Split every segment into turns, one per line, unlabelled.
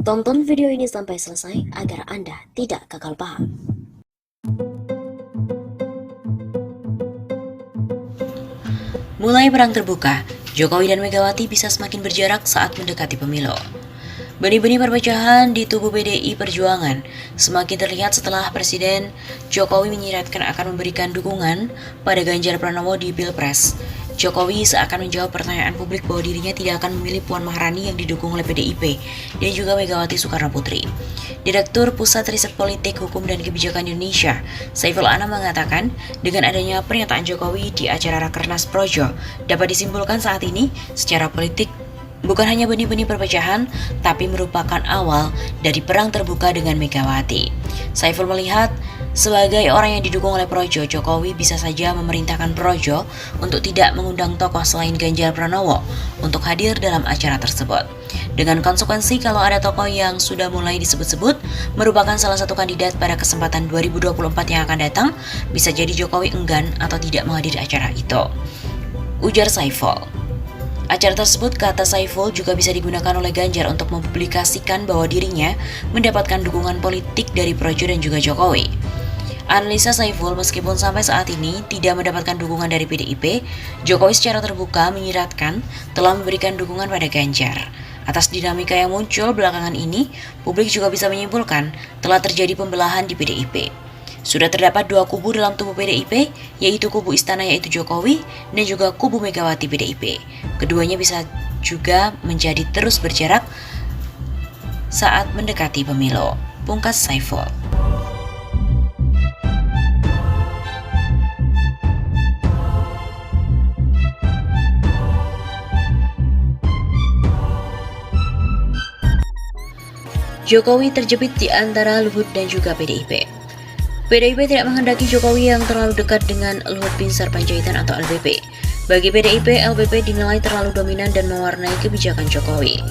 Tonton video ini sampai selesai agar Anda tidak gagal paham.
Mulai perang terbuka, Jokowi dan Megawati bisa semakin berjarak saat mendekati pemilu. Benih-benih perpecahan di tubuh PDI Perjuangan semakin terlihat setelah Presiden Jokowi menyiratkan akan memberikan dukungan pada Ganjar Pranowo di Pilpres. Jokowi seakan menjawab pertanyaan publik bahwa dirinya tidak akan memilih Puan Maharani yang didukung oleh PDIP dan juga Megawati Soekarno Putri. Direktur Pusat Riset Politik, Hukum dan Kebijakan Indonesia, Saiful Anam mengatakan, dengan adanya pernyataan Jokowi di acara Rakernas Projo, dapat disimpulkan saat ini secara politik bukan hanya benih-benih perpecahan, tapi merupakan awal dari perang terbuka dengan Megawati. Saiful melihat, sebagai orang yang didukung oleh Projo, Jokowi bisa saja memerintahkan Projo untuk tidak mengundang tokoh selain Ganjar Pranowo untuk hadir dalam acara tersebut. Dengan konsekuensi kalau ada tokoh yang sudah mulai disebut-sebut merupakan salah satu kandidat pada kesempatan 2024 yang akan datang, bisa jadi Jokowi enggan atau tidak menghadiri acara itu. Ujar Saiful. Acara tersebut, kata Saiful, juga bisa digunakan oleh Ganjar untuk mempublikasikan bahwa dirinya mendapatkan dukungan politik dari Projo dan juga Jokowi. Analisa Saiful, meskipun sampai saat ini tidak mendapatkan dukungan dari PDIP, Jokowi secara terbuka menyiratkan telah memberikan dukungan pada Ganjar. Atas dinamika yang muncul belakangan ini, publik juga bisa menyimpulkan telah terjadi pembelahan di PDIP. Sudah terdapat dua kubu dalam tubuh PDIP, yaitu kubu istana yaitu Jokowi dan juga kubu Megawati PDIP. Keduanya bisa juga menjadi terus berjarak saat mendekati pemilu. Pungkas Saiful. Jokowi terjepit di antara Luhut dan juga PDIP. PDIP tidak menghendaki Jokowi yang terlalu dekat dengan Luhut Binsar Panjaitan atau LBP. Bagi PDIP, LBP dinilai terlalu dominan dan mewarnai kebijakan Jokowi.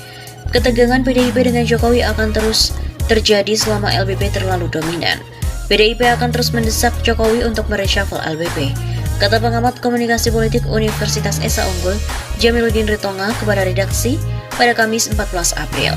Ketegangan PDIP dengan Jokowi akan terus terjadi selama LBP terlalu dominan. PDIP akan terus mendesak Jokowi untuk mereshuffle LBP, kata pengamat komunikasi politik Universitas Esa Unggul, Jamiluddin Ritonga kepada redaksi pada Kamis 14 April.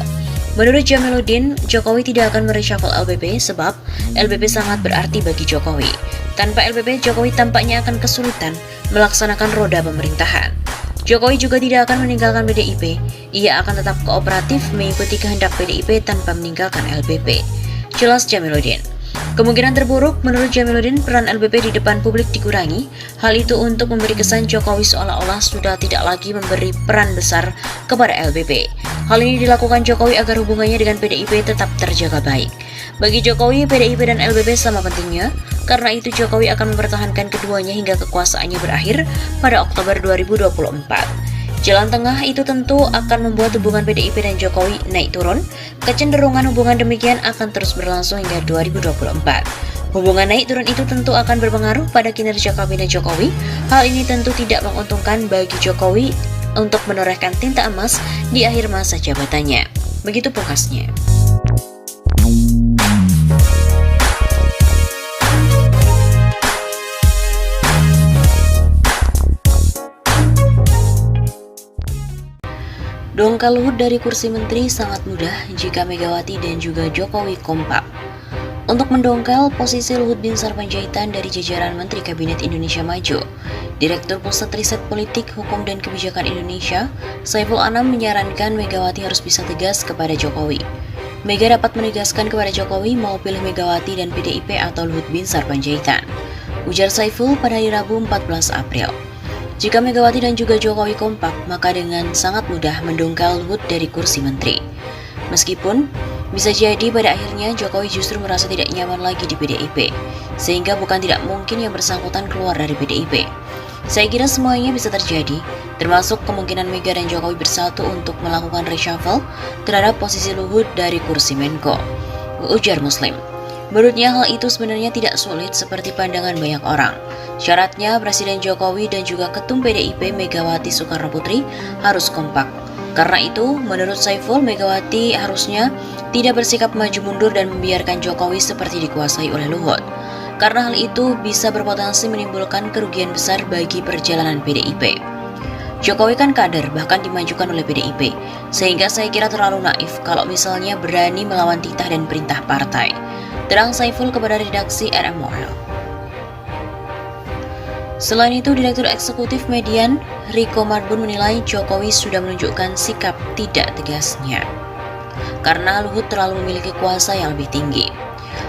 Menurut Jamiluddin, Jokowi tidak akan mereshuffle LBP sebab LBP sangat berarti bagi Jokowi. Tanpa LBP, Jokowi tampaknya akan kesulitan melaksanakan roda pemerintahan. Jokowi juga tidak akan meninggalkan PDIP, ia akan tetap kooperatif mengikuti kehendak PDIP tanpa meninggalkan LBP. Jelas Jamiluddin. Kemungkinan terburuk, menurut Jamiluddin, peran LBP di depan publik dikurangi. Hal itu untuk memberi kesan Jokowi seolah-olah sudah tidak lagi memberi peran besar kepada LBP. Hal ini dilakukan Jokowi agar hubungannya dengan PDIP tetap terjaga baik. Bagi Jokowi, PDIP dan LBP sama pentingnya, karena itu Jokowi akan mempertahankan keduanya hingga kekuasaannya berakhir pada Oktober 2024. Jalan tengah itu tentu akan membuat hubungan PDIP dan Jokowi naik turun. Kecenderungan hubungan demikian akan terus berlangsung hingga 2024. Hubungan naik turun itu tentu akan berpengaruh pada kinerja kabinet Jokowi. Hal ini tentu tidak menguntungkan bagi Jokowi untuk menorehkan tinta emas di akhir masa jabatannya. Begitu pungkasnya. Dongkal Luhut dari kursi menteri sangat mudah jika Megawati dan juga Jokowi kompak. Untuk mendongkal posisi Luhut Binsar Panjaitan dari jajaran Menteri Kabinet Indonesia Maju, Direktur Pusat Riset Politik, Hukum dan Kebijakan Indonesia, Saiful Anam menyarankan Megawati harus bisa tegas kepada Jokowi. Mega dapat menegaskan kepada Jokowi mau pilih Megawati dan PDIP atau Luhut Binsar Panjaitan, ujar Saiful pada hari Rabu 14 April. Jika Megawati dan juga Jokowi kompak, maka dengan sangat mudah mendongkal Luhut dari kursi menteri. Meskipun bisa jadi pada akhirnya Jokowi justru merasa tidak nyaman lagi di PDIP, sehingga bukan tidak mungkin yang bersangkutan keluar dari PDIP. Saya kira semuanya bisa terjadi, termasuk kemungkinan Mega dan Jokowi bersatu untuk melakukan reshuffle terhadap posisi Luhut dari kursi Menko, ujar Muslim. Menurutnya hal itu sebenarnya tidak sulit seperti pandangan banyak orang. Syaratnya Presiden Jokowi dan juga Ketum PDIP Megawati Soekarno Putri harus kompak. Karena itu, menurut Saiful, Megawati harusnya tidak bersikap maju mundur dan membiarkan Jokowi seperti dikuasai oleh Luhut. Karena hal itu bisa berpotensi menimbulkan kerugian besar bagi perjalanan PDIP. Jokowi kan kader, bahkan dimajukan oleh PDIP, sehingga saya kira terlalu naif kalau misalnya berani melawan titah dan perintah partai. Terang Saiful kepada redaksi RMOL. Selain itu, Direktur Eksekutif Median, Riko Marbun menilai Jokowi sudah menunjukkan sikap tidak tegasnya karena Luhut terlalu memiliki kuasa yang lebih tinggi.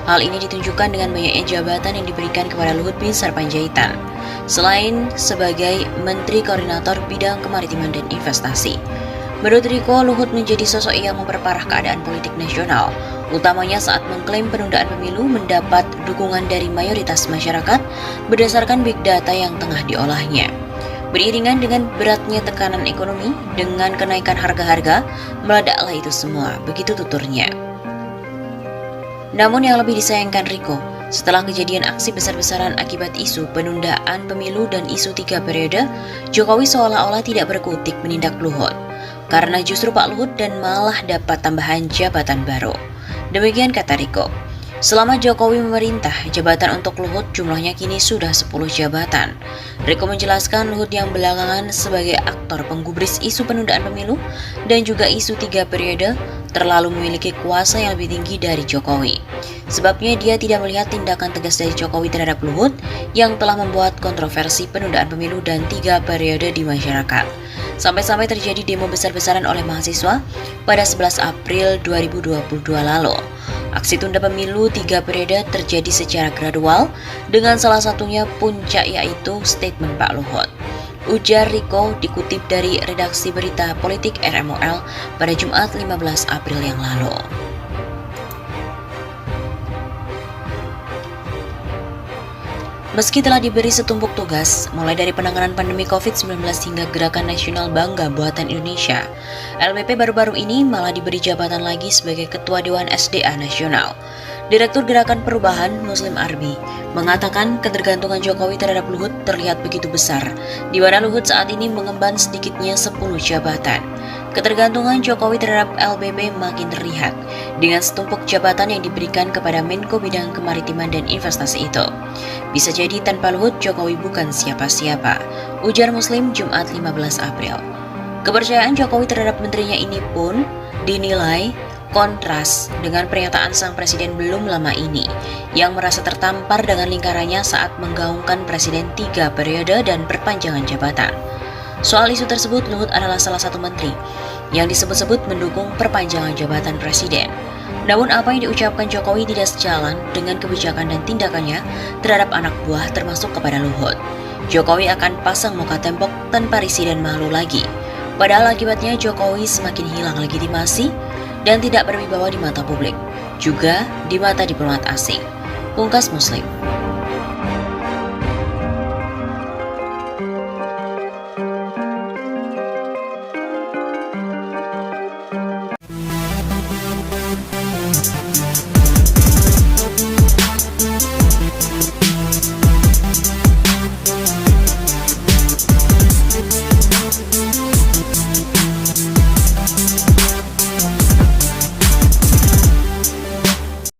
Hal ini ditunjukkan dengan banyaknya jabatan yang diberikan kepada Luhut bin Sarpanjaitan, selain sebagai Menteri Koordinator Bidang Kemaritiman dan Investasi. Menurut Riko, Luhut menjadi sosok yang memperparah keadaan politik nasional, utamanya saat mengklaim penundaan pemilu mendapat dukungan dari mayoritas masyarakat berdasarkan big data yang tengah diolahnya. Beriringan dengan beratnya tekanan ekonomi dengan kenaikan harga-harga, meledaklah itu semua, begitu tuturnya. Namun yang lebih disayangkan Riko, setelah kejadian aksi besar-besaran akibat isu penundaan pemilu dan isu 3 periode, Jokowi seolah-olah tidak berkutik menindak Luhut, karena justru Pak Luhut dan malah dapat tambahan jabatan baru. Demikian kata Riko. Selama Jokowi memerintah, jabatan untuk Luhut jumlahnya kini sudah 10 jabatan. Riko menjelaskan Luhut yang belakangan sebagai aktor penggubris isu penundaan pemilu dan juga isu 3 periode terlalu memiliki kuasa yang lebih tinggi dari Jokowi. Sebabnya dia tidak melihat tindakan tegas dari Jokowi terhadap Luhut yang telah membuat kontroversi penundaan pemilu dan 3 periode di masyarakat. Sampai-sampai terjadi demo besar-besaran oleh mahasiswa pada 11 April 2022 lalu. Aksi tunda pemilu 3 periode terjadi secara gradual dengan salah satunya puncak yaitu statement Pak Luhut. Ujar Riko dikutip dari redaksi berita politik RMOL pada Jumat 15 April yang lalu. Meski telah diberi setumpuk tugas, mulai dari penanganan pandemi COVID-19 hingga Gerakan Nasional Bangga Buatan Indonesia, LBP baru-baru ini malah diberi jabatan lagi sebagai Ketua Dewan SDA Nasional. Direktur Gerakan Perubahan Muslim Arbi mengatakan ketergantungan Jokowi terhadap Luhut terlihat begitu besar, di mana Luhut saat ini mengemban sedikitnya 10 jabatan. Ketergantungan Jokowi terhadap LBP makin terlihat dengan setumpuk jabatan yang diberikan kepada Menko Bidang Kemaritiman dan Investasi itu. Bisa jadi tanpa Luhut, Jokowi bukan siapa-siapa, ujar Muslim Jumat 15 April. Kepercayaan Jokowi terhadap menterinya ini pun dinilai kontras dengan pernyataan sang presiden belum lama ini yang merasa tertampar dengan lingkarannya saat menggaungkan presiden 3 periode dan perpanjangan jabatan. Soal isu tersebut, Luhut adalah salah satu menteri yang disebut-sebut mendukung perpanjangan jabatan presiden. Namun apa yang diucapkan Jokowi tidak sejalan dengan kebijakan dan tindakannya terhadap anak buah termasuk kepada Luhut. Jokowi akan pasang muka tembok tanpa risih dan malu lagi. Padahal akibatnya Jokowi semakin hilang legitimasi dan tidak berwibawa di mata publik, juga di mata diplomat asing. Pungkas Muslim.